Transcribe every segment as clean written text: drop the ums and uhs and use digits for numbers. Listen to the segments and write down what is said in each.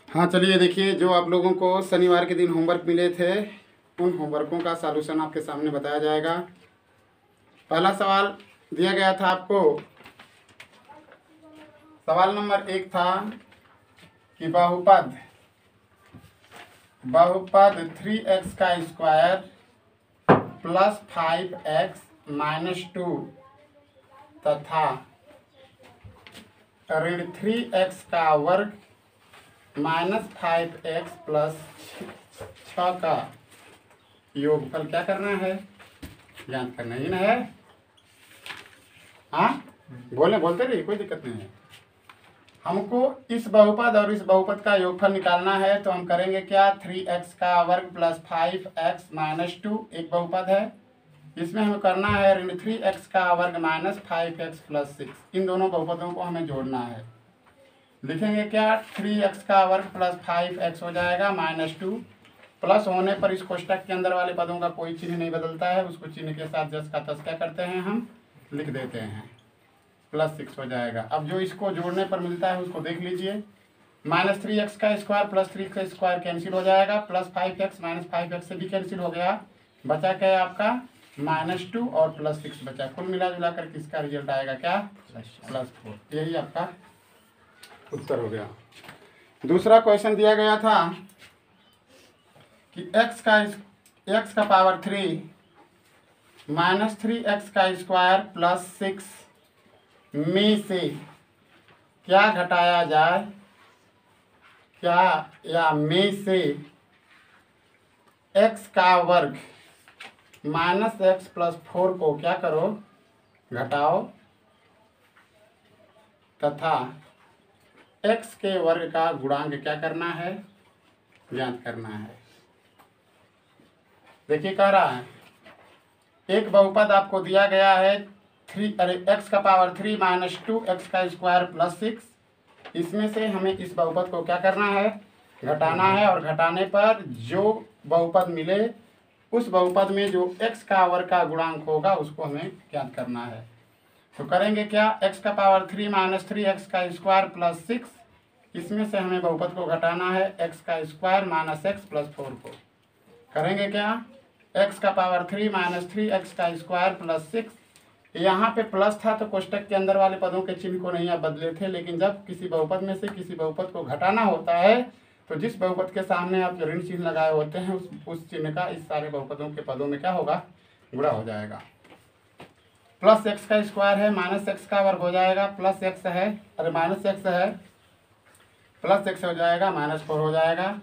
हाँ चलिए देखिए, जो आप लोगों को शनिवार के दिन होमवर्क मिले थे उन होमवर्कों का सॉल्यूशन आपके सामने बताया जाएगा। पहला सवाल दिया गया था आपको। सवाल नंबर 1 था कि बहुपद 3x का स्क्वायर प्लस 5x माइनस 2 तथा ऋण 3x का वर्ग माइनस 5x प्लस 6 का योगफल क्या करना है, ज्ञात करना ही ना है। हाँ बोलते रहिए, कोई दिक्कत नहीं है। हमको इस बहुपद और इस बहुपद का योगफल निकालना है, तो हम करेंगे क्या, 3x का वर्ग प्लस 5x माइनस 2 एक बहुपद है। इसमें हमें करना है ऋण 3x का वर्ग माइनस 5x प्लस 6। इन दोनों बहुपदों को हमें जोड़ना है। लिखेंगे क्या, 3x का वर्ग प्लस 5x हो जाएगा माइनस 2। प्लस होने पर इस कोष्टक के अंदर वाले पदों का कोई चिन्ह नहीं बदलता है, उसको चिन्ह के साथ जस का तस क्या करते हैं, हम लिख देते हैं। प्लस 6 हो जाएगा। अब जो इसको जोड़ने पर मिलता है उसको देख लीजिए। माइनस 3x का स्क्वायर प्लस 3 का स्क्वायर कैंसिल हो जाएगा, प्लस 5x माइनस 5x से भी कैंसिल हो गया। बचा क्या आपका, माइनस 2 और प्लस 6 बचा। कुल मिला जुला कर किसका रिजल्ट आएगा, क्या, प्लस 4। यही आपका उत्तर हो गया। दूसरा क्वेश्चन दिया गया था कि x का पावर 3 माइनस 3x का स्क्वायर प्लस 6 में से क्या घटाया जाए, क्या या में से x का वर्ग माइनस x प्लस 4 को क्या करो, घटाओ तथा x के वर्ग का गुणांक क्या करना है, ज्ञात करना है। देखिए कह रहा है, एक बहुपद आपको दिया गया है x का पावर 3 माइनस 2x का स्क्वायर प्लस 6। इसमें से हमें इस बहुपद को क्या करना है, घटाना है। और घटाने पर जो बहुपद मिले उस बहुपद में जो x का वर्ग का गुणांक होगा उसको हमें ज्ञात करना है। तो करेंगे क्या, x का पावर 3 माइनस 3x का स्क्वायर प्लस 6, इसमें से हमें बहुपद को घटाना है x का स्क्वायर माइनस x प्लस 4 को। करेंगे क्या, x का पावर 3 माइनस 3x का स्क्वायर प्लस 6। यहाँ पे प्लस था तो कोष्टक के अंदर वाले पदों के चिन्ह को नहीं आप बदले थे, लेकिन जब किसी बहुपद में से किसी बहुपद को घटाना होता है तो जिस बहुपद के सामने आप ऋण चिन्ह लगाए होते हैं उस चिन्ह का इस सारे बहुपदों के पदों में क्या होगा, गुणा हो जाएगा। प्लस x का स्क्वायर है, माइनस x का वर्ग हो जाएगा, प्लस x है, अरे माइनस x है, प्लस x हो जाएगा, माइनस 4 हो जाएगा।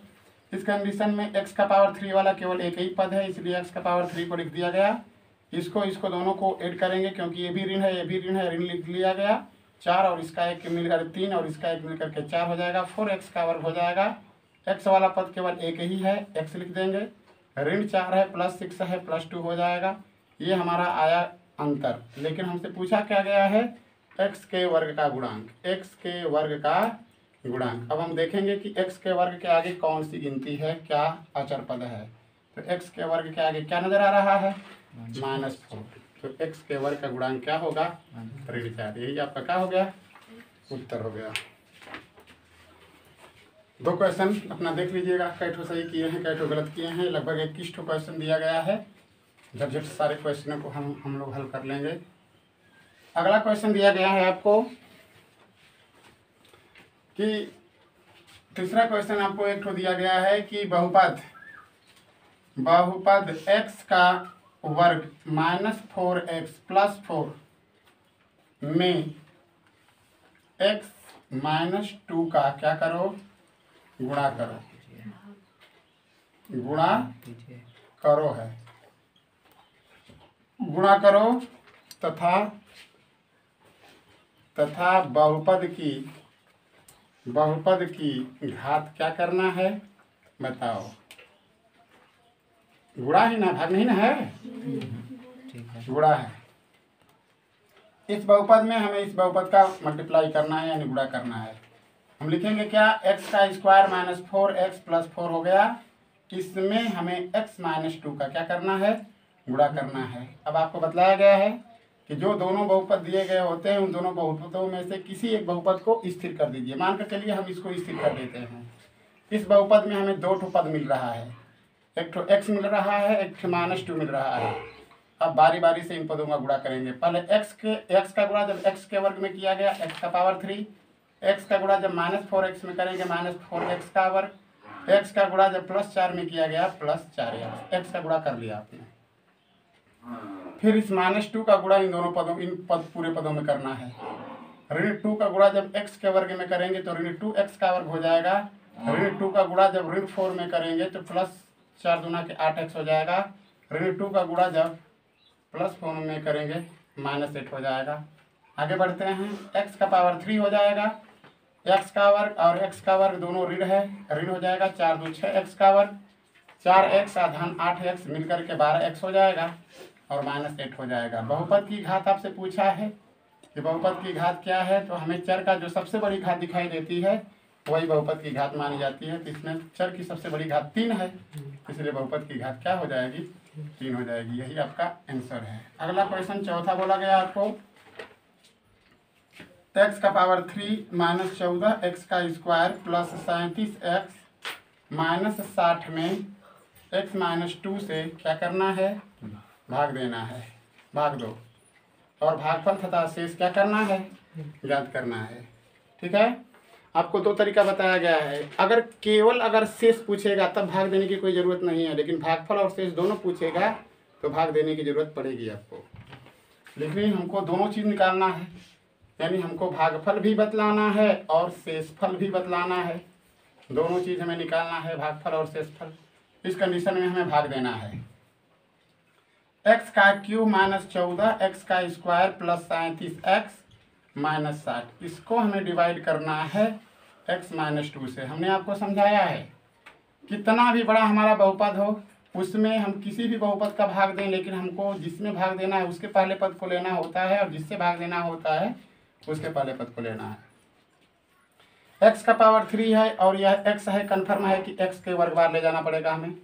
इस कंडीशन में x का पावर 3 वाला केवल एक ही पद है, इसलिए x का पावर 3 को लिख दिया गया। इसको दोनों को ऐड करेंगे क्योंकि ये भी ऋण है, ये भी ऋण है, ऋण लिख लिया गया। 4 और इसका एक मिलकर 3 और इसका एक मिलकर के 4 हो जाएगा। 4x का वर्ग हो जाएगा। x वाला पद केवल एक ही है, x लिख देंगे। ऋण 4 है, प्लस 6 है, प्लस 2 हो जाएगा। ये हमारा आया अंतर। लेकिन हमसे पूछा क्या गया है, x के वर्ग का गुणांक, x के वर्ग का गुणांक। अब हम देखेंगे कि x के वर्ग के आगे कौन सी गिनती है, क्या अचर पद है। तो x के वर्ग के आगे क्या नजर आ रहा है, माइनस 4। तो x के वर्ग का गुणांक क्या होगा, ऋण 4। यही आपका क्या हो गया, उत्तर हो गया। दो क्वेश्चन अपना देख लीजिएगा, कैठो सही किए हैं, कैठो गलत किए हैं। लगभग 21 क्वेश्चन दिया गया है। झट सारे क्वेश्चनों को हम लोग हल कर लेंगे। अगला क्वेश्चन दिया गया है आपको कि तीसरा क्वेश्चन आपको एक तो दिया गया है कि बहुपद x का वर्ग माइनस 4x प्लस 4 में x माइनस 2 का क्या करो, गुणा करो, गुणा करो है, गुणा करो तथा बहुपद की घात क्या करना है, बताओ। गुणा ही ना, भाग नहीं ना है, गुणा है। इस बहुपद में हमें इस बहुपद का मल्टीप्लाई करना है यानी गुणा करना है। हम लिखेंगे क्या, x का स्क्वायर माइनस 4x प्लस 4 हो गया। इसमें हमें x माइनस 2 का क्या करना है, गुणा करना है। अब आपको बताया गया है कि जो दोनों बहुपद दिए गए होते हैं उन दोनों बहुपदों में से किसी एक बहुपद को स्थिर कर दीजिए। मान कर चलिए हम इसको स्थिर कर देते हैं। इस बहुपद में हमें दो ठो पद मिल रहा है, एक ठो x मिल रहा है, एक ठो -2 मिल रहा है। अब बारी बारी से इन पदों का गुणा करेंगे। पहले x का गुणा जब x के वर्ग में किया गया x का पावर 3, x का गुणा जब -4x में करेंगे -4x का वर्ग, x का गुणा जब +4 में किया गया +4x, x का गुणा कर लिया आपने। फिर इस -2 का गुणा इन दोनों पदों पूरे पदों में करना है। -2 का गुणा जब x के वर्ग में करेंगे तो -2x का वर्ग हो जाएगा। -2 का गुणा जब ऋण 4 में करेंगे तो +4 दूना के 8x हो जाएगा। -2 का गुणा जब +4 में करेंगे -8 हो जाएगा। आगे बढ़ते हैं, x का पावर 3 हो जाएगा, x का वर्ग और x का वर्ग दोनों ऋण है, ऋण हो जाएगा। 4 दूनी 6x का वर्ग, 4x आधान 8x मिलकर के 12x हो जाएगा और -8 हो जाएगा। बहुपद की घात आपसे पूछा है कि बहुपद की घात क्या है, तो हमें चर का जो सबसे बड़ी घात दिखाई देती है वही बहुपद की घात मानी जाती है। तो इसमें चर की सबसे बड़ी घात 3 है, इसलिए बहुपद की घात क्या हो जाएगी, 3 हो जाएगी। यही आपका आंसर है। अगला क्वेश्चन चौथा बोला गया आपको, x का पावर 3 -14 x का स्क्वायर प्लस 37x -60 में x -2 से क्या करना है, भाग देना है, भाग दो, और भागफल तथा शेष क्या करना है, ज्ञात करना है। ठीक है, आपको दो तरीका बताया गया है। अगर शेष पूछेगा तब भाग देने की कोई ज़रूरत नहीं है, लेकिन भागफल और शेष दोनों पूछेगा तो भाग देने की ज़रूरत पड़ेगी आपको। लेकिन हमको दोनों चीज़ निकालना है, यानी हमको भागफल भी बतलाना है और शेषफल भी बतलाना है। दोनों चीज़ हमें निकालना है, भागफल और शेषफल। इस कंडीशन में हमें भाग देना है। x का क्यूब -14 x का स्क्वायर प्लस 37x -60, इसको हमें डिवाइड करना है x -2 से। हमने आपको समझाया है कितना भी बड़ा हमारा बहुपद हो उसमें हम किसी भी बहुपद का भाग दें, लेकिन हमको जिसमें भाग देना है उसके पहले पद को लेना होता है और जिससे भाग देना होता है उसके पहले पद को लेना है। x का पावर 3 है और यह x है, कन्फर्म है कि x के वर्ग बार ले जाना पड़ेगा हमें।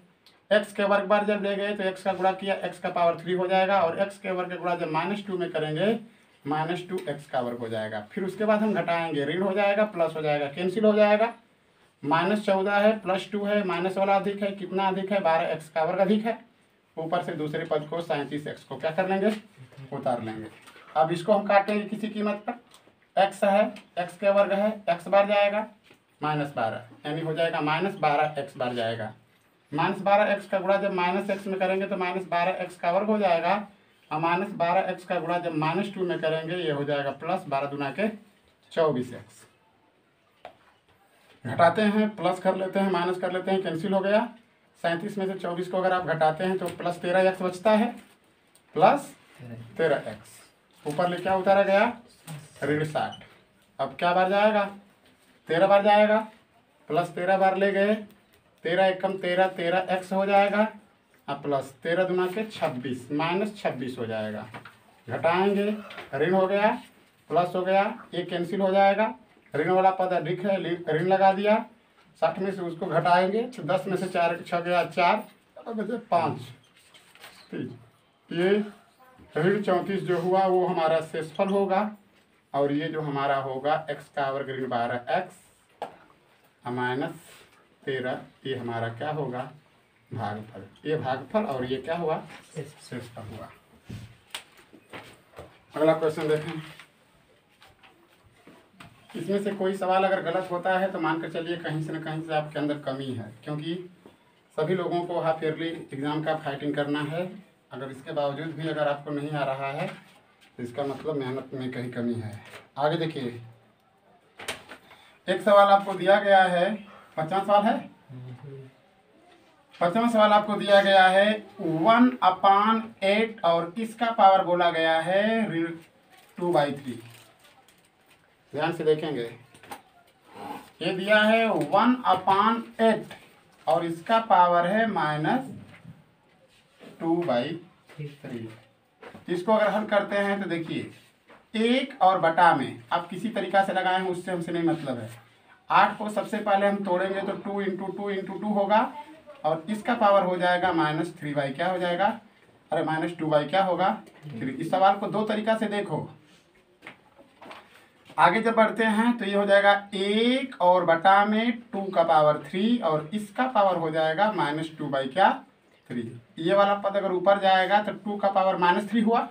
x के वर्ग बार जब ले गए तो x का गुणा किया, x का पावर 3 हो जाएगा, और x के वर्ग का गुणा जब -2 में करेंगे -2x का वर्ग हो जाएगा। फिर उसके बाद हम घटाएंगे, ऋण हो जाएगा प्लस हो जाएगा, कैंसिल हो जाएगा। -14 है, +2 है, माइनस वाला अधिक है, कितना अधिक है, 12x का वर्ग अधिक है। ऊपर से दूसरे पद को 37x को क्या कर लेंगे, उतार लेंगे। अब इसको हम काटेंगे किसी कीमत पर, x है, x के वर्ग है, x बार जाएगा -12, यानी हो जाएगा -12x बार जाएगा। -12x का गुणा जब -x में करेंगे तो -12x का वर्ग हो जाएगा, और -12x का गुणा जब -2 में करेंगे ये हो जाएगा +12 दूना के 24x। घटाते हैं, प्लस कर लेते हैं, माइनस कर लेते हैं, कैंसिल हो गया। 37 में से 24 को अगर आप घटाते हैं तो +13x बचता है, +13x। ऊपर ले क्या उतारा गया, ऋण 60। अब क्या बार जाएगा, 13 बार जाएगा, +13 बार ले गए, 13 एकम 13, 13x हो जाएगा, अब +13 दूना के 26, -26 हो जाएगा। घटाएंगे, ऋण हो गया, प्लस हो गया, ये कैंसिल हो जाएगा। ऋण वाला पद अधिक है, ऋण लगा दिया, 60 में से उसको घटाएंगे तो 10 में से 4 6 गया 4, अब बचे 5। ये ऋण 34 जो हुआ वो हमारा शेषफल होगा, और ये जो हमारा होगा x का वर्ग ऋण 12x -13, ये हमारा क्या होगा, भागफल। ये भागफल और ये क्या हुआ, शेषफल हुआ। अगला क्वेश्चन देखें। इसमें से कोई सवाल अगर गलत होता है तो मानकर चलिए कहीं से न कहीं से आपके अंदर कमी है, क्योंकि सभी लोगों को हाफ ईयरली एग्ज़ाम का फाइटिंग करना है। अगर इसके बावजूद भी अगर आपको नहीं आ रहा है तो इसका मतलब मेहनत में कहीं कमी है। आगे देखिए, एक सवाल आपको दिया गया है, 5वां सवाल है, 5वां सवाल आपको दिया गया है 1/8 और किसका पावर बोला गया है, ऋण 2/3। ध्यान से देखेंगे, ये दिया है 1/8 और इसका पावर है -2/3। इसको अगर हल करते हैं तो देखिए, 1 और बटा में आप किसी तरीका से लगाए हैं उससे हमसे नहीं मतलब है। 8 को सबसे पहले हम तोड़ेंगे तो 2 × 2 × 2 होगा, और इसका पावर हो जाएगा -3/, क्या हो जाएगा, अरे -2/, क्या होगा 3। इस सवाल को दो तरीका से देखो। आगे जब बढ़ते हैं तो ये हो जाएगा 1 और बटा में 2 का पावर 3 और इसका पावर हो जाएगा -2 बाई क्या 3। ये वाला पद अगर ऊपर जाएगा तो 2 का पावर -3 हुआ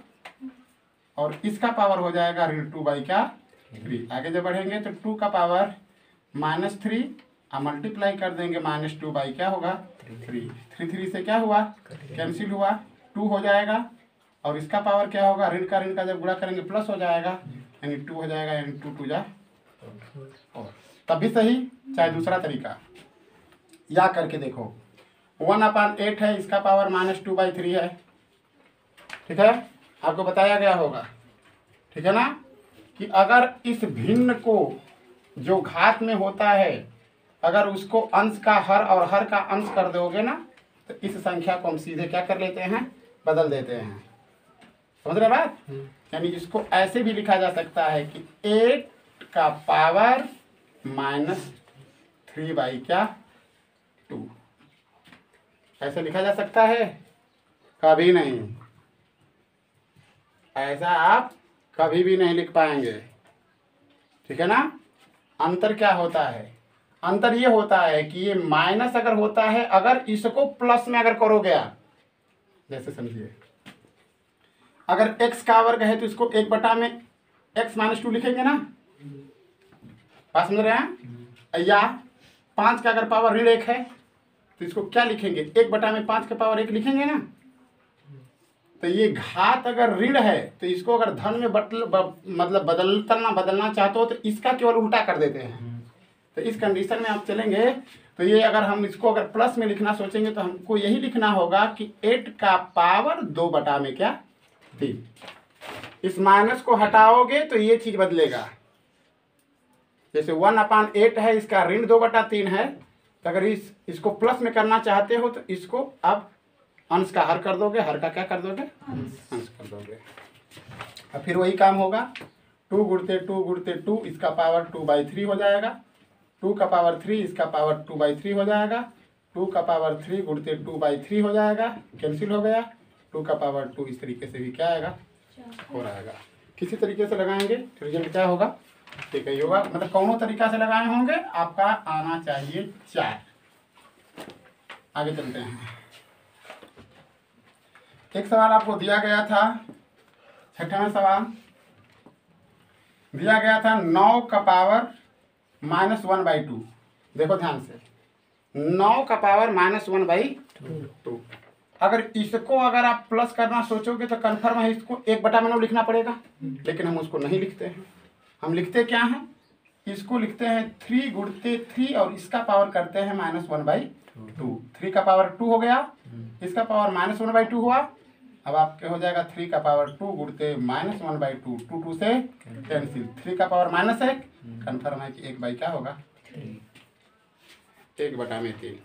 और इसका पावर हो जाएगा √2 बाई क्या 3। आगे जब बढ़ेंगे तो 2 का पावर -3 और मल्टीप्लाई कर देंगे -2 बाई क्या होगा 3। 3 से क्या हुआ कैंसिल हुआ 2 हो जाएगा और इसका पावर क्या होगा ऋण का जब गुणा करेंगे प्लस हो जाएगा यानी 2 हो जाएगा यानी 2 2 जा और तब भी सही। चाहे दूसरा तरीका या करके देखो 1/8 है इसका पावर -2 बाई 3 है। ठीक है आपको बताया गया होगा ठीक है ना कि अगर इस भिन्न को जो घात में होता है अगर उसको अंश का हर और हर का अंश कर दोगे ना तो इस संख्या को हम सीधे क्या कर लेते हैं बदल देते हैं। समझ रहे बात। यानी इसको ऐसे भी लिखा जा सकता है कि 8 का पावर -3 बाई क्या 2 ऐसे लिखा जा सकता है। कभी नहीं ऐसा आप कभी भी नहीं लिख पाएंगे। ठीक है ना। अंतर क्या होता है अंतर ये होता है कि ये माइनस अगर होता है अगर इसको प्लस में अगर करोगे आप जैसे समझिए अगर x का वर्ग है तो इसको 1 बटा में x -2 लिखेंगे ना। बात समझ रहे हैं। या 5 का अगर पावर ऋण 1 है तो इसको क्या लिखेंगे 1 बटा में 5 का पावर 1 लिखेंगे ना। तो ये घात अगर ऋण है तो इसको अगर धन में मतलब बदलना चाहते हो तो इसका केवल उल्टा कर देते हैं। तो इस कंडीशन में आप चलेंगे तो ये अगर हम इसको अगर प्लस में लिखना सोचेंगे तो हमको यही लिखना होगा कि 8 का पावर 2 बटा में क्या 3। इस माइनस को हटाओगे तो ये चीज बदलेगा। जैसे 1/8 है इसका ऋण 2 बटा 3 है तो अगर इसको प्लस में करना चाहते हो तो इसको अब अंश का हर कर दोगे हर का क्या कर दोगे अंश कर दोगे। अब फिर वही काम होगा 2 गुणते 2 गुणते 2 इसका पावर 2/3 हो जाएगा 2 का पावर 3 इसका पावर 2/3 हो जाएगा 2 का पावर 3 गुणते 2/3 हो जाएगा कैंसिल हो गया 2 का पावर 2 इस तरीके से भी क्या आएगा हो रहेगा। किसी तरीके से लगाएंगे तो रिजल्ट क्या होगा ठीक है होगा मतलब कौनों तरीका से लगाए होंगे आपका आना चाहिए 4। आगे चलते हैं। एक सवाल आपको दिया गया था 6वां सवाल दिया गया था 9 का पावर -1/2। देखो ध्यान से 9 का पावर -1/2। अगर इसको अगर आप प्लस करना सोचोगे तो कन्फर्म है इसको 1 बटा में 9 लिखना पड़ेगा लेकिन हम उसको नहीं लिखते हैं। हम लिखते क्या हैं इसको लिखते हैं 3 गुणते 3 और इसका पावर करते हैं -1/2। 3 का पावर 2 हो गया इसका पावर -1/2 हुआ। अब आपके हो जाएगा 3 का पावर 2 गुणते -1/2 2 2 से कैंसिल 3 का पावर -1 कन्फर्म है कि 1 बाई क्या होगा 1 बटा में 3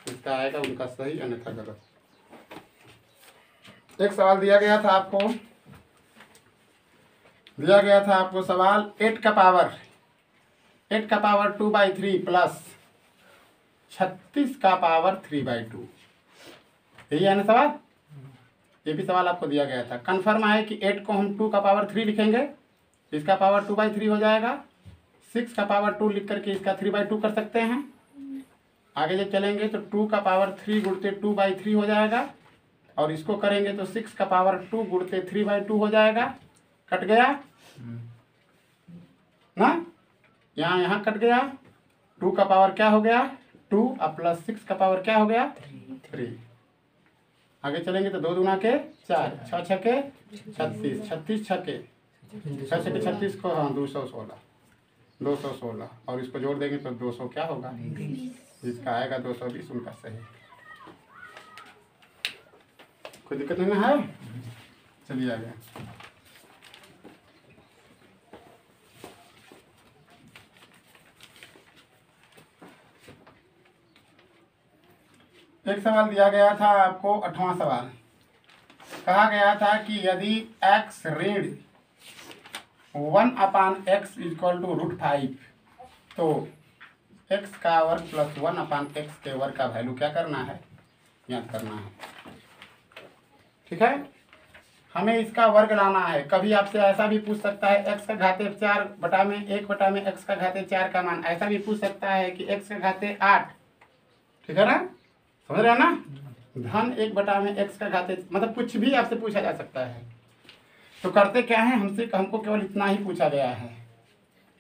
इसका आएगा उनका सही अन्यथा गलत। एक सवाल दिया गया था आपको सवाल 8 का पावर 2/3 प्लस 36 का पावर 3/2। यही है ना सवाल। ये भी सवाल आपको दिया गया था। कन्फर्म है कि 8 को हम 2 का पावर 3 लिखेंगे इसका पावर 2/3 हो जाएगा 6 का पावर 2 लिख करके इसका 3/2 कर सकते हैं। आगे जब चलेंगे तो 2 का पावर 3 गुणते 2/3 हो जाएगा और इसको करेंगे तो 6 का पावर 2 गुणते 3/2 हो जाएगा। कट गया ना यहाँ कट गया 2 का पावर क्या हो गया 2 और प्लस 6 का पावर क्या हो गया 3। आगे चलेंगे तो 2 दूना के 4 6 छके 36 36 छके 6 छके 36 को हाँ 216 और इसको जोड़ देंगे तो 200 क्या होगा जिसका आएगा 220 उनका सही। कोई दिक्कत नहीं है। चलिए आगे। एक सवाल दिया गया था आपको 8वां सवाल। कहा गया था कि यदि x ऋण 1/x = √5 तो x का वर्ग प्लस 1/x के वर्ग का वैल्यू क्या करना है ज्ञात करना है। ठीक है हमें इसका वर्ग लाना है। कभी आपसे ऐसा भी पूछ सकता है x का घाते 4 बटा में 1 बटा में x का घाते 4 का मान। ऐसा भी पूछ सकता है कि x का घाते 8, ठीक है ना, समझ रहे हैं ना, धन 1 बटा में x का घाते, मतलब कुछ भी आपसे पूछा जा सकता है। तो करते क्या है, हमको केवल इतना ही पूछा गया है,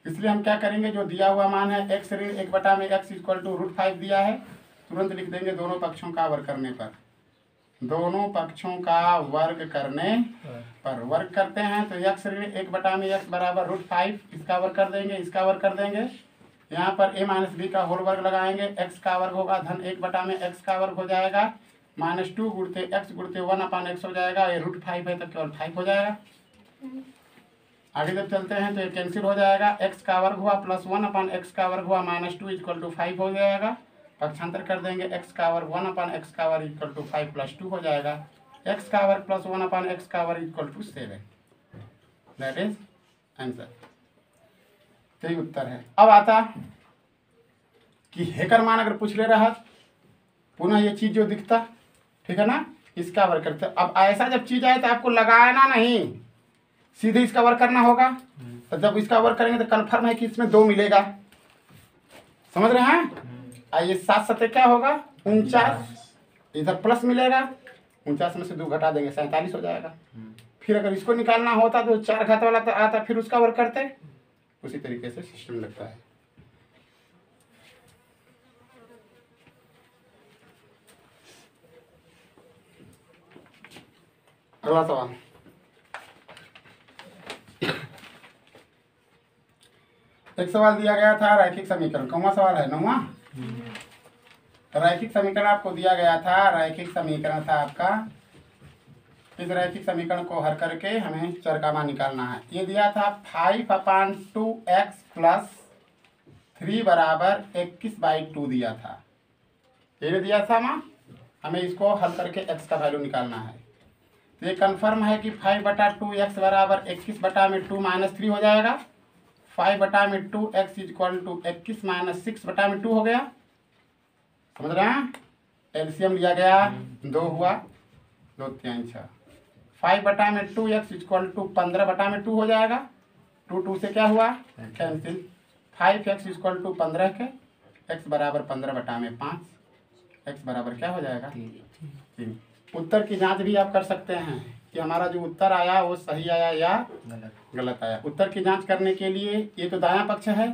इसलिए हम क्या करेंगे, जो दिया हुआ मान है x ऋण 1 बटा में x इक्वल टू √5 दिया है, तुरंत लिख देंगे दोनों पक्षों का वर्ग करने पर। दोनों पक्षों का वर्ग करने पर वर्ग करते हैं तो x ऋण 1 बटा में x बराबर √5, इसका वर्ग कर देंगे, इसका वर्ग कर देंगे, यहाँ पर a माइनस बी का होल वर्ग लगाएंगे, x का वर्ग होगा धन 1 बटा में x का वर्ग हो जाएगा -2 गुणते x गुणते 1/x हो जाएगा, ये √5 है तो केवल 5 हो जाएगा। आगे जब चलते हैं तो ये कैंसिल हो जाएगा, x का वर्ग हुआ प्लस 1/x का वर्ग हुआ -2 इक्वल टू 5 हो जाएगा। पक्षांतर कर देंगे, x का वर्ग 1/x का वर्ग इक्वल टू 5 प्लस 2 हो जाएगा, x का वर्ग प्लस 1/x का वर्ग equal to 7। That is answer, यही उत्तर है। अब आता कि हेकर मान अगर पूछ ले रहा पुनः ये चीज जो दिखता, ठीक है ना, इसका वर्ग करते। अब ऐसा जब चीज आए तो आपको लगाना नहीं, सीधे इसका वर्ग करना होगा। तो जब इसका वर्ग करेंगे तो कन्फर्म है कि इसमें 2 मिलेगा, समझ रहे हैं। आइए 7 सत्ते क्या होगा 49, इधर प्लस मिलेगा, 49 में से 2 घटा देंगे 47 हो जाएगा। फिर अगर इसको निकालना होता तो 4 घात वाला तो आता, फिर उसका वर्ग करते, उसी तरीके से सिस्टम लगता है। अगला सवाल, एक सवाल दिया गया था रैखिक समीकरण, कौन सवाल है 9वां। रैखिक समीकरण आपको दिया गया था, रैखिक समीकरण था आपका, इस रैखिक समीकरण को हल करके हमें चर का मान निकालना है। ये दिया था 5/2x प्लस 3 बराबर 21/2 दिया था, ये दिया था माँ, हमें इसको हल करके x का वैल्यू निकालना है। तो ये कन्फर्म है कि 5/2x बराबर 21/2 माइनस 3 हो जाएगा, 5/2x इक्वल टू 21 माइनस 6/2 हो गया, समझ रहे हैं। एलसीएम लिया गया 2 हुआ, 2 3 6, 5/2x इक्वल टू 15/2 हो जाएगा, 2 से क्या हुआ कैंसिल, 5x इक्वल टू 15 के x बराबर 15/5, x बराबर क्या हो जाएगा 3। उत्तर की जांच भी आप कर सकते हैं कि हमारा जो उत्तर आया वो सही आया या गलत आया। उत्तर की जांच करने के लिए ये तो दायां पक्ष है,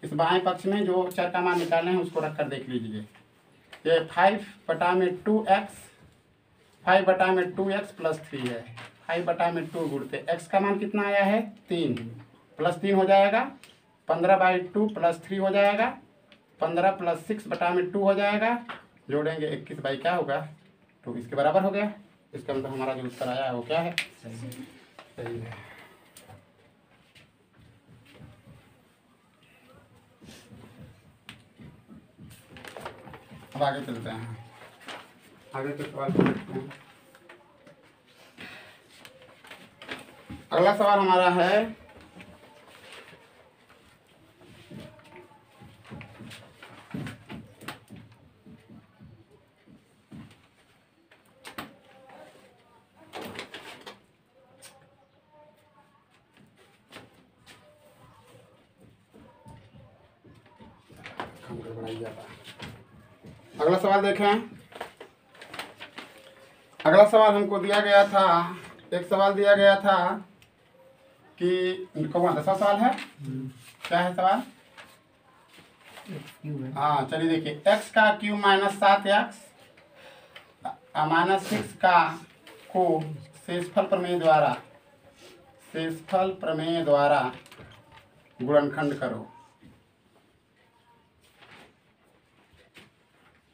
इस बाएं पक्ष में जो चर का मान निकालने हैं उसको रख कर देख लीजिए। ये 5/2x 5/2x प्लस 3 है, 5/2 गुणते x का मान कितना आया है 3, प्लस 3 हो जाएगा, 15/2 प्लस 3 हो जाएगा, 15 प्लस 6/2 हो जाएगा, जोड़ेंगे 21 क्या होगा 2, इसके बराबर हो गया। इसका मतलब हमारा जो उत्तर आया है वो क्या है, सही है। अब आगे चलते हैं, आगे के सवाल देखते हैं। अगला सवाल हमारा है अगला सवाल देखें। अगला सवाल हमको दिया गया था, एक सवाल दिया गया था कि कौन 10वां सवाल है, क्या है सवाल, हाँ चलिए देखिए, x का क्यूब माइनस 7x माइनस 6 का को शेषफल प्रमेय द्वारा गुणनखंड करो।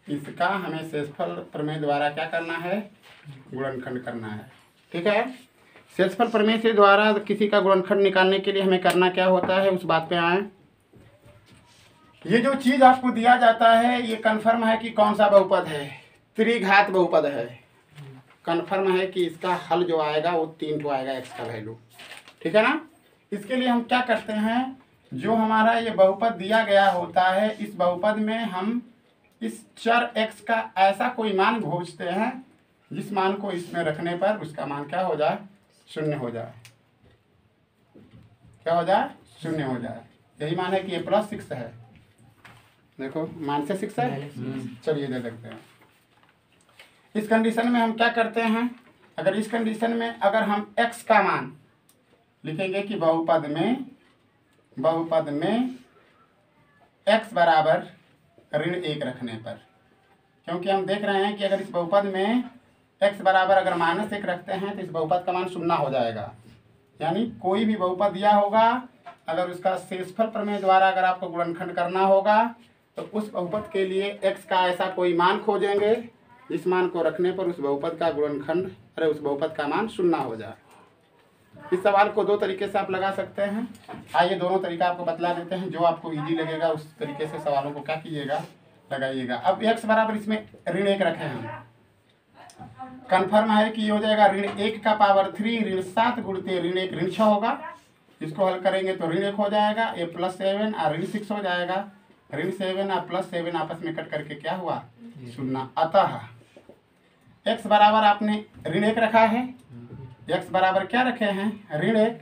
इसका हमें शेषफल प्रमेय द्वारा क्या करना है, गुणनखंड करना है, ठीक है। शेषफल प्रमेय से द्वारा किसी का गुणनखंड निकालने के लिए हमें करना क्या होता है, उस बात पे आए। ये जो चीज आपको दिया जाता है ये कन्फर्म है कि कौन सा बहुपद है, त्रिघात बहुपद है, कन्फर्म है कि इसका हल जो आएगा वो 3 तो आएगा x का वैल्यू, ठीक है ना। इसके लिए हम क्या करते हैं, जो हमारा ये बहुपद दिया गया होता है, इस बहुपद में हम इस चर x का ऐसा कोई मान खोजते हैं जिस मान को इसमें रखने पर उसका मान क्या हो जाए, शून्य हो जाए। क्या हो जाए, शून्य हो जाए। यही मान है कि ये +6 है। देखो मान से 6 है। चलिए दे देखते हैं। इस कंडीशन में हम क्या करते हैं, अगर इस कंडीशन में अगर हम x का मान लिखेंगे कि बहुपद में x बराबर -1 रखने पर, क्योंकि हम देख रहे हैं कि अगर इस बहुपद में x बराबर अगर -1 रखते हैं तो इस बहुपद का मान शून्य हो जाएगा। यानी कोई भी बहुपद दिया होगा, अगर उसका शेषफल प्रमेय द्वारा अगर आपको गुणनखंड करना होगा तो उस बहुपद के लिए x का ऐसा कोई मान खोजेंगे जिस मान को रखने पर उस बहुपद का गुणनखंड उस बहुपद का मान शून्य हो जाए। इस सवाल को दो तरीके से आप लगा सकते हैं। आइए दोनों तरीका आपको बतला देते हैं, जो आपको इजी लगेगा उस तरीके से सवालों को क्या कीजिएगा, लगाइएगा। अब x बराबर इसमें -1 रखे हैं, कन्फर्म है कि ये हो जाएगा -1 का पावर 3 ऋण 7 गुणित ऋण 1 ऋण 6 होगा। इसको हल करेंगे तो ऋण 1 हो जाएगा, ये +7 और ऋण 6 हो जाएगा। ऋण 7 और +7 आपस में कट करके क्या हुआ, शून्य। अतः x बराबर आपने ऋण 1 रखा है, x बराबर क्या रखे हैं, ऋण 1।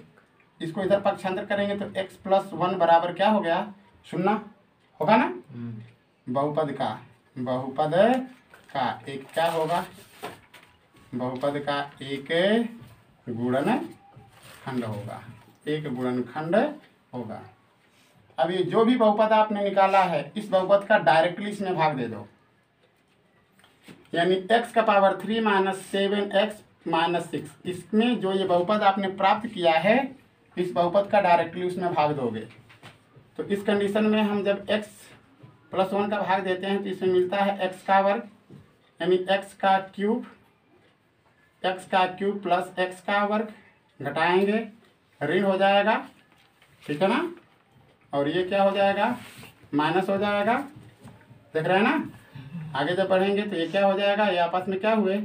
इसको इधर पक्षांतर करेंगे तो x + 1 बराबर क्या हो गया, शून्य होगा ना। बहुपद का एक क्या होगा, बहुपद का एक गुणनखंड होगा, एक गुणनखंड होगा। अब ये जो भी बहुपद आपने निकाला है इस बहुपद का डायरेक्टली इसमें भाग दे दो, यानी x का पावर 3 - 7x - 6, इसमें जो ये बहुपद आपने प्राप्त किया है इस बहुपद का डायरेक्टली उसमें भाग दोगे। तो इस कंडीशन में हम जब x + 1 का भाग देते हैं तो इसमें मिलता है x का वर्ग, यानी x का क्यूब प्लस x का वर्ग, घटाएंगे ऋण हो जाएगा, ठीक है ना। और ये क्या हो जाएगा, माइनस हो जाएगा, देख रहे हैं ना। आगे जब बढ़ेंगे तो ये क्या हो जाएगा, ये आपस में क्या हुए,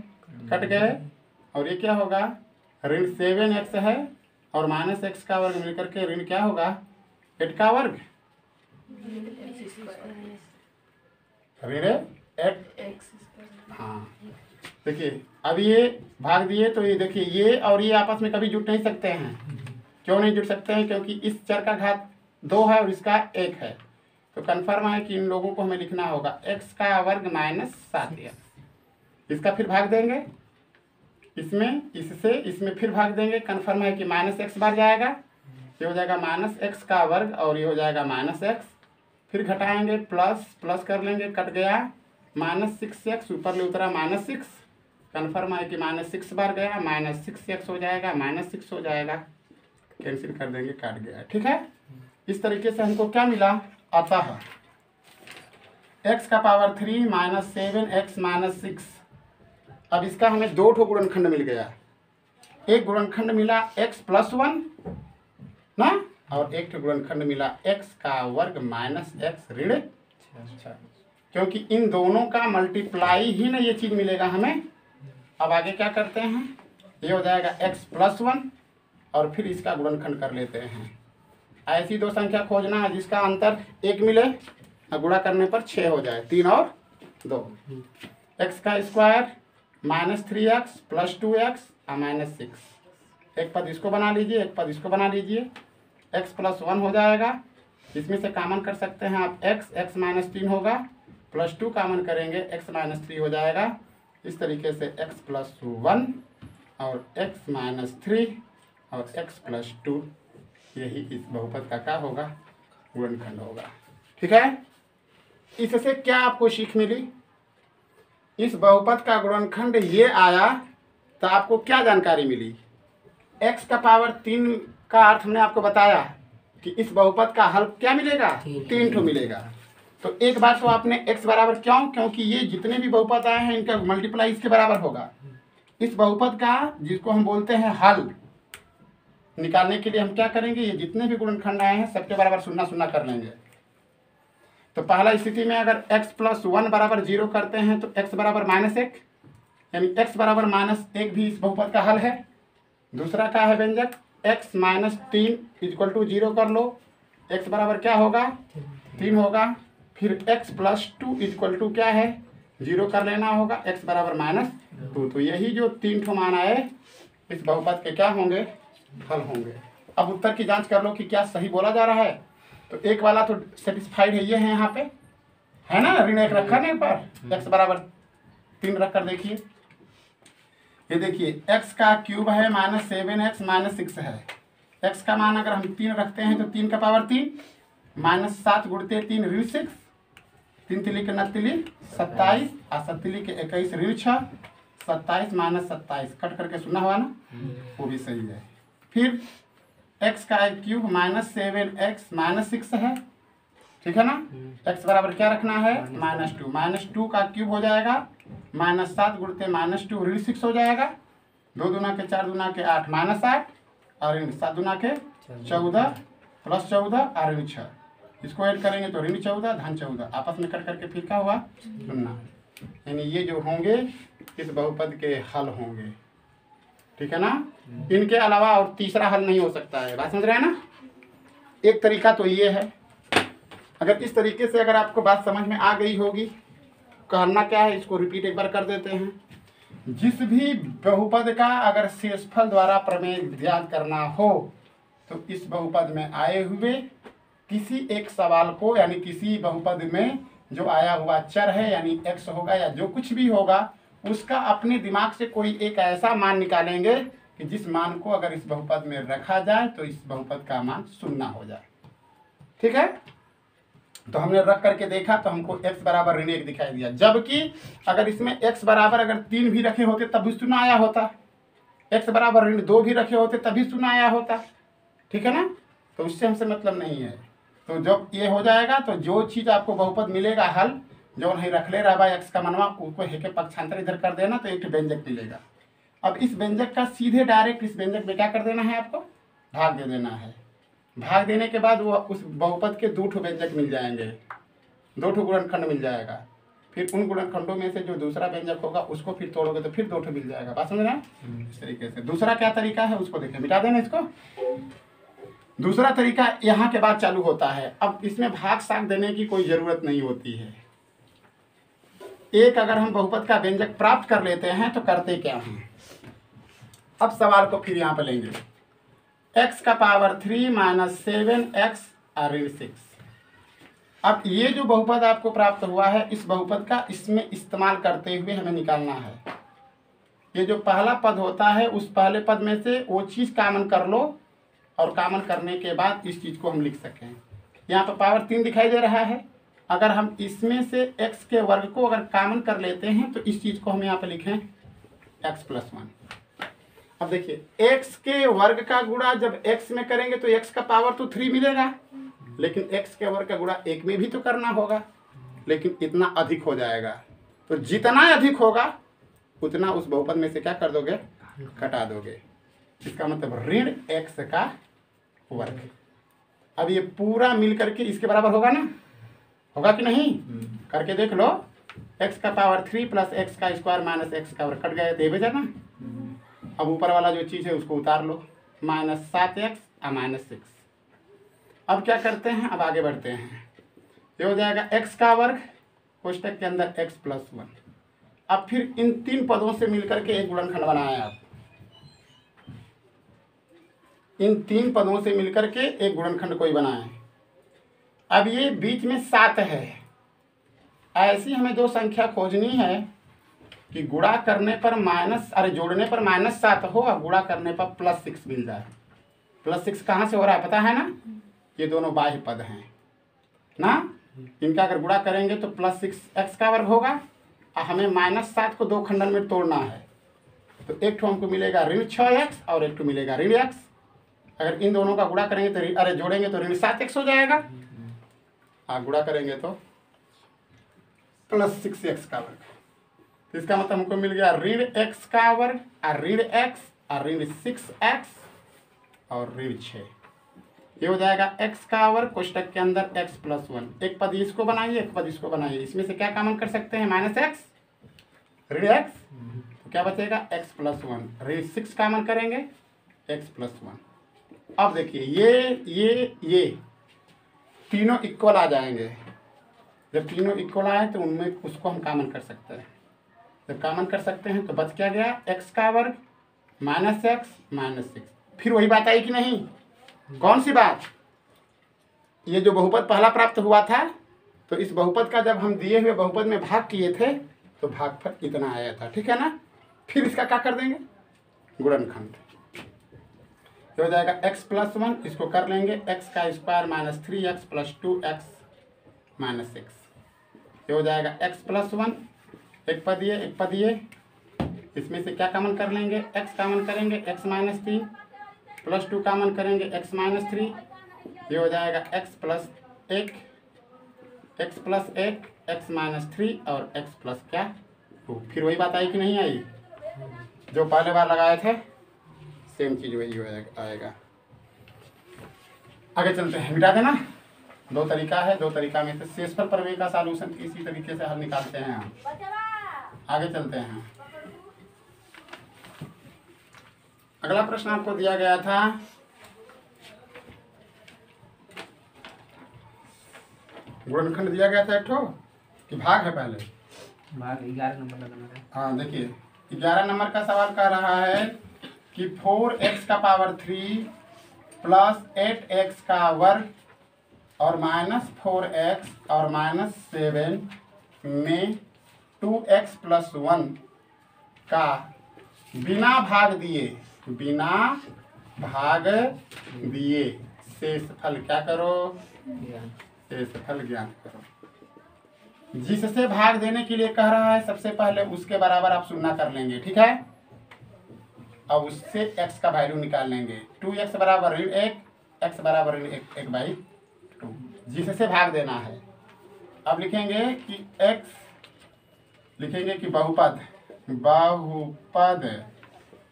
कट गए। और ये क्या होगा, ऋण 7x है और -x का वर्ग मिलकर के ऋण क्या होगा, 8 का वर्ग, ऋण 8। हाँ देखिए अब ये भाग दिए तो ये देखिए ये और ये आपस में कभी जुट नहीं सकते हैं। क्यों नहीं जुट सकते हैं, क्योंकि इस चर का घात 2 है और इसका 1 है। तो कन्फर्म है कि इन लोगों को हमें लिखना होगा x का वर्ग -7x। इसका फिर भाग देंगे, इसमें इससे इसमें फिर भाग देंगे, कन्फर्म है कि -x बार जाएगा, ये हो जाएगा -x का वर्ग और ये हो जाएगा -x। फिर घटाएंगे, प्लस कर लेंगे, कट गया, -6x ऊपर ले उतरा -6, कन्फर्म है कि -6 बार गया, -6x हो जाएगा, -6 हो जाएगा, कैंसिल कर देंगे, काट गया, ठीक है। इस तरीके से हमको क्या मिला, अतः x का पावर 3 - 7x - 6। अब इसका हमें 2 ठो गुणनखंड मिल गया, एक गुणनखंड मिला x + 1 ना, और एक ठो गुणनखंड मिला x का वर्ग -x ऋण 6, क्योंकि इन दोनों का मल्टीप्लाई ही ना ये चीज़ मिलेगा हमें। अब आगे क्या करते हैं, ये हो जाएगा x + 1 और फिर इसका गुणनखंड कर लेते हैं। ऐसी दो संख्या खोजना है जिसका अंतर 1 मिले और गुणा करने पर 6 हो जाए, 3 और 2। x का स्क्वायर -3x + 2x और -6। एक पद इसको बना लीजिए, एक पद इसको बना लीजिए, x + 1 हो जाएगा। इसमें से कॉमन कर सकते हैं आप x -3 होगा, +2 कॉमन करेंगे x -3 हो जाएगा। इस तरीके से x + 1 और x -3 और x + 2 यही इस बहुपद का क्या होगा, गुणनखंड होगा, ठीक है। इससे क्या आपको सीख मिली, इस बहुपद का गुणनखंड ये आया तो आपको क्या जानकारी मिली, x का पावर 3 का अर्थ हमने आपको बताया कि इस बहुपद का हल क्या मिलेगा, 3 ठो मिलेगा। तो एक बात तो आपने x बराबर क्योंकि ये जितने भी बहुपद आए हैं इनका मल्टीप्लाई इसके बराबर होगा। इस बहुपद का जिसको हम बोलते हैं हल निकालने के लिए हम क्या करेंगे, ये जितने भी गुणनखंड आए हैं सबके बराबर 0 0 कर लेंगे। तो पहला स्थिति में अगर x + 1 बराबर 0 करते हैं तो x बराबर -1, यानी x बराबर -1 भी इस बहुपद का हल है। दूसरा क्या है व्यंजक, x - 3 = 0 कर लो, x बराबर क्या होगा, 3 होगा। फिर x + 2 = क्या है, जीरो कर लेना होगा, x बराबर -2। तो यही जो 3 ठो मान आए इस बहुपद के क्या होंगे, हल होंगे। अब उत्तर की जांच कर लो कि क्या सही बोला जा रहा है। तो एक वाला तो सेटिस्फाइड है, ये है यहाँ पे, है ना, ऋण 1 रखा नहीं पर, x बराबर 3 रख कर देखिए। ये देखिए x का क्यूब है -7x -6 है। x का मान अगर हम 3 रखते हैं तो 3 का पावर 3 -7 गुणते 3 ऋण 6, 3 तिली के 9 तिली 27 और 7 तिली के 21 ऋण 6, 27 -27 कट करके सुना हुआ ना, वो भी सही है। फिर x का क्यूब -7x -6 है, ठीक है ना। x बराबर क्या रखना है, -2 का क्यूब हो जाएगा -7 गुणते -2 ऋण 6 हो जाएगा, 2 दूना के 4 दूना के 8 -8 और ऋण 7 दूना के 14 प्लस 14 और ऋण 6, इसको ऐड करेंगे तो ऋण 14 धन 14, आपस में कट करके फिर क्या हुआ, सुनना। यानी ये जो होंगे इस बहुपद के हल होंगे, ठीक है ना। इनके अलावा और तीसरा हल नहीं हो सकता है, बात समझ रहे हैं ना। एक तरीका तो ये है, अगर इस तरीके से अगर आपको बात समझ में आ गई होगी, करना क्या है, इसको रिपीट एक बार कर देते हैं। जिस भी बहुपद का अगर शेषफल द्वारा प्रमेय ज्ञात करना हो तो इस बहुपद में आए हुए किसी एक सवाल को, यानी किसी बहुपद में जो आया हुआ चर है यानी x होगा या जो कुछ भी होगा, उसका अपने दिमाग से कोई एक ऐसा मान निकालेंगे कि जिस मान को अगर इस बहुपद में रखा जाए तो इस बहुपद का मान शून्य हो जाए, ठीक है। तो हमने रख करके देखा तो हमको x बराबर ऋण 1 दिखाई दिया, जबकि अगर इसमें x बराबर अगर 3 भी रखे होते तब भी शून्य आया होता, x बराबर ऋण 2 भी रखे होते तभी शून्य आया होता, ठीक है ना। तो उससे हमसे मतलब नहीं है। तो जब ये हो जाएगा तो जो चीज़ आपको बहुपद मिलेगा हल, जो नहीं रख ले रहा भाई x का मनवा, उसको हे के पक्षांतर इधर कर देना तो एक व्यंजक मिलेगा। अब इस व्यंजक का सीधे डायरेक्ट इस व्यंजक में क्या कर देना है, आपको भाग दे देना है। भाग देने के बाद वो उस बहुपद के 2 ठो व्यंजक मिल जाएंगे, 2 ठो गुणनखंड मिल जाएगा। फिर उन गुणनखंडों में से जो दूसरा व्यंजक होगा उसको फिर तोड़ोगे तो फिर 2 ठो मिल जाएगा, बात समझ रहे हैं। इस तरीके से दूसरा क्या तरीका है उसको देखें, मिटा देना इसको। दूसरा तरीका यहाँ के बाद चालू होता है। अब इसमें भाग साग देने की कोई ज़रूरत नहीं होती है। एक अगर हम बहुपद का व्यंजक प्राप्त कर लेते हैं तो करते क्या हैं, अब सवाल को फिर यहाँ पर लेंगे। x का पावर 3 -7x ऋण 6। अब ये जो बहुपद आपको प्राप्त हुआ है इस बहुपद का इसमें इस्तेमाल करते हुए हमें निकालना है। ये जो पहला पद होता है उस पहले पद में से वो चीज़ कॉमन कर लो और कॉमन करने के बाद इस चीज़ को हम लिख सकें। यहाँ पर पावर 3 दिखाई दे रहा है, अगर हम इसमें से x के वर्ग को अगर कॉमन कर लेते हैं तो इस चीज़ को हम यहाँ पर लिखें x + 1। अब देखिए x के वर्ग का गुणा जब x में करेंगे तो x का पावर तो 3 मिलेगा, लेकिन x के वर्ग का गुणा 1 में भी तो करना होगा, लेकिन इतना अधिक हो जाएगा। तो जितना अधिक होगा उतना उस बहुपद में से क्या कर दोगे, घटा दोगे। इसका मतलब ऋण x का वर्ग। अब ये पूरा मिल करके इसके बराबर होगा ना, होगा कि नहीं, करके देख लो। x का पावर 3 + x का स्क्वायर - x का वर्ग कट गया तो ये बचा ना। अब ऊपर वाला जो चीज़ है उसको उतार लो, -7x और -6। अब क्या करते हैं, अब आगे बढ़ते हैं। ये हो जाएगा x का वर्ग कोष्टक के अंदर x + 1। अब फिर इन 3 पदों से मिलकर के एक गुणनखंड बनाया। आप इन 3 पदों से मिलकर के एक गुणनखंड कोई बनाए। अब ये बीच में 7 है, ऐसी हमें 2 संख्या खोजनी है कि गुणा करने पर जोड़ने पर -7 हो और गुणा करने पर +6 मिल जाए। +6 कहाँ से हो रहा है पता है ना, ये दोनों बाह्य पद हैं ना, इनका अगर गुणा करेंगे तो +6 x का वर्ग होगा और हमें -7 को 2 खंडन में तोड़ना है। तो एक ठो हमको मिलेगा ऋण 6x और एक ठो मिलेगा ऋण x। अगर इन दोनों का गुणा करेंगे तो जोड़ेंगे तो ऋण 7x हो जाएगा और गुणा करेंगे तो +6x का वर्ग। तो इसका मतलब हमको मिल गया ऋण x का वर्ग और ऋण x और ऋण 6x और ऋण 6। ये हो जाएगा x का वर्ग कोष्टक के अंदर x + 1। एक पद इसको बनाइए, एक पद इसको बनाइए। इसमें से क्या कॉमन कर सकते हैं, -x ऋण x, तो क्या बचेगा x + 1। ऋण 6 कॉमन करेंगे x + 1। अब देखिए ये तीनों इक्वल आ जाएंगे। जब तीनों इक्वल आए तो उनमें उसको हम कॉमन कर सकते हैं। जब कॉमन कर सकते हैं तो बच क्या गया, एक्स का वर्ग माइनस एक्स माइनस 6। फिर वही बात आई कि नहीं, कौन सी बात, ये जो बहुपद पहला प्राप्त हुआ था तो इस बहुपद का जब हम दिए हुए बहुपद में भाग किए थे तो भागफल इतना आया था, ठीक है ना। फिर इसका क्या कर देंगे, गुणनखंड। हो जाएगा x + 1, इसको कर लेंगे x का square minus 3x + 2x minus 6। ये हो जाएगा x + 1, एक पद ये, इसमें से क्या कॉमन कर लेंगे, x कॉमन करेंगे, x - 3 + 2 कॉमन करेंगे, x - 3। ये हो जाएगा x + 1 x - 3 और x + क्या 2। फिर वही बात आई कि नहीं आई, जो पहले बार लगाए थे सेम चीज वही आएगा। आगे चलते हैं, मिटा देना। दो तरीका है, दो तरीका में से शेषफल प्रमेय का सॉल्यूशन इसी तरीके से हल निकालते हैं हम। आगे चलते हैं। अगला प्रश्न आपको दिया गया था, गुणनखंड दिया गया था एक ठो कि भाग है, पहले भाग 11 नंबर का नंबर है। हाँ देखिए 11 नंबर का सवाल कर रहा है कि 4x का पावर 3 प्लस 8x का वर्ग और माइनस 4x और माइनस 7 में 2x + 1 का बिना भाग दिए शेषफल क्या करो, शेषफल ज्ञात करो। जिससे भाग देने के लिए कह रहा है सबसे पहले उसके बराबर आप शून्य कर लेंगे, ठीक है। अब उससे x का वैल्यू निकाल लेंगे, 2x बराबर ऋण 1, x बराबर ऋण 1/2, जिससे भाग देना है। अब लिखेंगे कि x, लिखेंगे कि बहुपद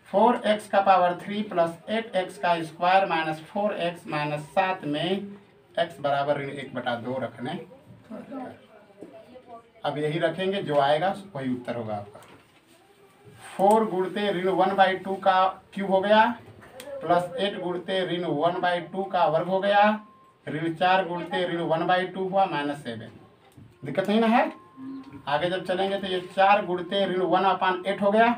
4x का पावर 3 प्लस 8x का स्क्वायर माइनस 4x माइनस 7 में x बराबर ऋण 1/2 रखने। अब यही रखेंगे, जो आएगा वही उत्तर होगा आपका। 4 गुणते ऋण 1/2 का क्यूब हो गया, प्लस 8 गुणते ऋण 1/2 का वर्ग हो गया, ऋण 4 गुणते ऋण 1/2 हुआ माइनस 7। दिक्कत नहीं ना है। आगे जब चलेंगे तो ये 4 गुणते ऋण 1/8 हो गया,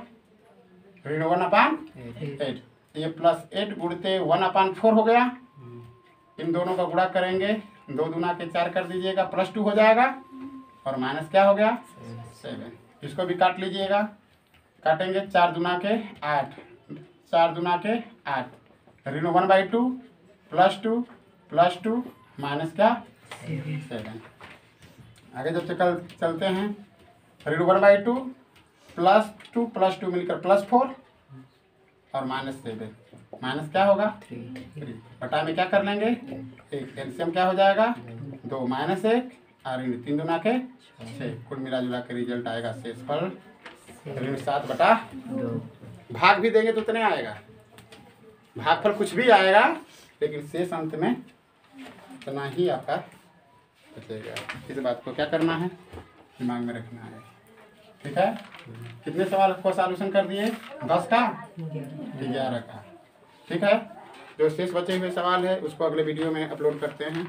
ऋण 1/8। ये प्लस 8 गुणते 1/4 हो गया। इन दोनों का गुणा करेंगे, 2 दूना के 4 कर दीजिएगा, +2 हो जाएगा और माइनस क्या हो गया 7। इसको भी काट लीजिएगा, काटेंगे 4 दूना के 8, 4 दूना के 8, ऋण 1/2 +2 माइनस क्या 7। आगे जब चलते हैं, ऋण 1/2 +2 मिलकर +4 और -7, माइनस क्या होगा 3। बटा में क्या कर लेंगे, एक एलसीएम क्या हो जाएगा 2 -1 और ऋण 3 दूना के 6, कुल मिला जुला के रिजल्ट आएगा शेषफल ऋण 7/2। भाग भी देंगे तो उतने आएगा, भागफल कुछ भी आएगा लेकिन शेष अंत में इतना ही आपका बचेगा। इस बात को क्या करना है, दिमाग में रखना है, ठीक है। कितने सवाल को सॉल्यूशन कर दिए, 10 का 11 का, ठीक है। जो शेष बचे हुए सवाल है उसको अगले वीडियो में अपलोड करते हैं।